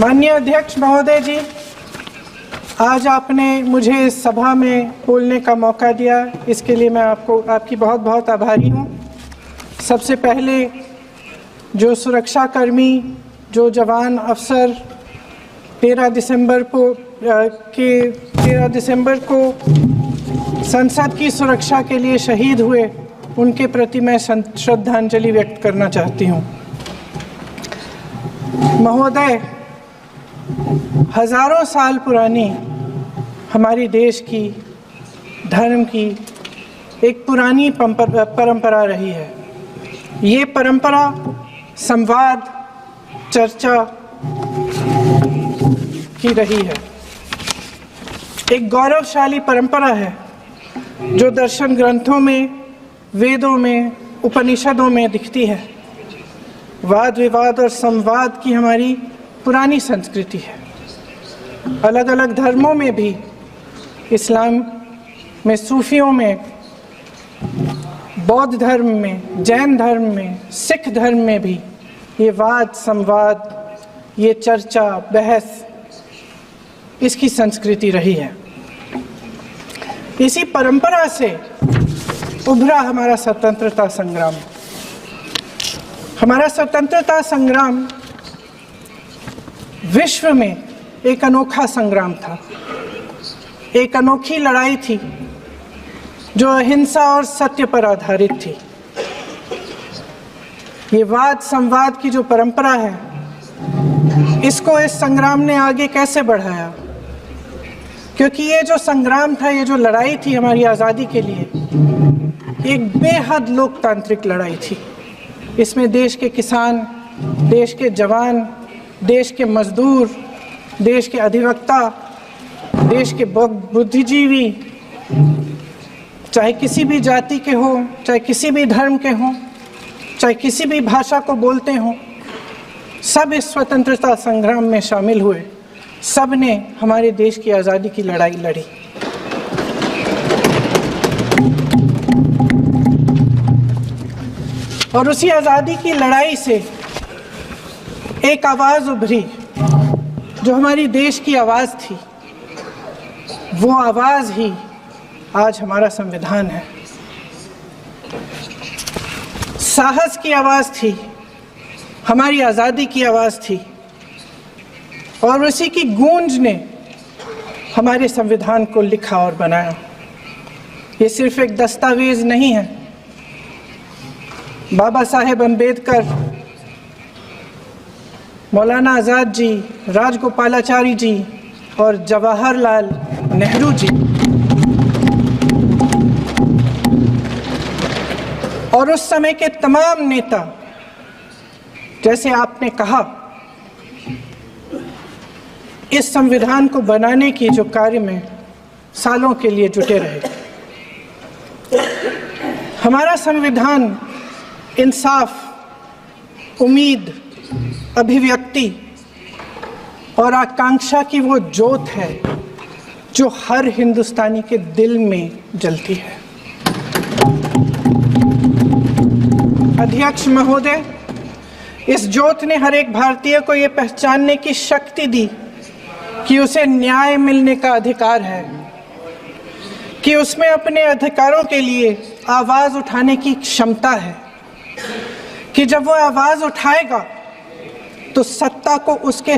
माननीय अध्यक्ष महोदय जी, आज आपने मुझे इस सभा में बोलने का मौका दिया, इसके लिए मैं आपकी बहुत बहुत आभारी हूँ। सबसे पहले जो सुरक्षाकर्मी, जो जवान अफसर 13 दिसंबर को संसद की सुरक्षा के लिए शहीद हुए, उनके प्रति मैं श्रद्धांजलि व्यक्त करना चाहती हूँ। महोदय, हजारों साल पुरानी हमारी देश की, धर्म की एक पुरानी परंपरा रही है। ये परंपरा संवाद, चर्चा की रही है। एक गौरवशाली परंपरा है जो दर्शन ग्रंथों में, वेदों में, उपनिषदों में दिखती है। वाद विवाद और संवाद की हमारी पुरानी संस्कृति है। अलग अलग धर्मों में भी, इस्लाम में, सूफियों में, बौद्ध धर्म में, जैन धर्म में, सिख धर्म में भी ये वाद संवाद, ये चर्चा बहस, इसकी संस्कृति रही है। इसी परंपरा से उभरा हमारा स्वतंत्रता संग्राम। हमारा स्वतंत्रता संग्राम विश्व में एक अनोखा संग्राम था, एक अनोखी लड़ाई थी जो अहिंसा और सत्य पर आधारित थी। ये वाद संवाद की जो परंपरा है, इसको इस संग्राम ने आगे कैसे बढ़ाया? क्योंकि ये जो संग्राम था, ये जो लड़ाई थी हमारी आज़ादी के लिए, एक बेहद लोकतांत्रिक लड़ाई थी। इसमें देश के किसान, देश के जवान, देश के मजदूर, देश के अधिवक्ता, देश के बुद्धिजीवी, चाहे किसी भी जाति के हो, चाहे किसी भी धर्म के हों, चाहे किसी भी भाषा को बोलते हों, सब इस स्वतंत्रता संग्राम में शामिल हुए। सब ने हमारे देश की आज़ादी की लड़ाई लड़ी। और उसी आज़ादी की लड़ाई से एक आवाज़ उभरी जो हमारी देश की आवाज़ थी। वो आवाज़ ही आज हमारा संविधान है। साहस की आवाज़ थी, हमारी आज़ादी की आवाज़ थी, और उसी की गूंज ने हमारे संविधान को लिखा और बनाया। ये सिर्फ एक दस्तावेज नहीं है। बाबा साहेब अम्बेडकर, मौलाना आज़ाद जी, राजगोपालाचारी जी और जवाहरलाल नेहरू जी और उस समय के तमाम नेता, जैसे आपने कहा, इस संविधान को बनाने की जो कार्य में सालों के लिए जुटे रहे। हमारा संविधान इंसाफ, उम्मीद, अभिव्यक्ति और आकांक्षा की वो ज्योत है जो हर हिंदुस्तानी के दिल में जलती है। अध्यक्ष महोदय, इस ज्योत ने हर एक भारतीय को ये पहचानने की शक्ति दी कि उसे न्याय मिलने का अधिकार है, कि उसमें अपने अधिकारों के लिए आवाज़ उठाने की क्षमता है, कि जब वो आवाज़ उठाएगा तो सत्ता को उसके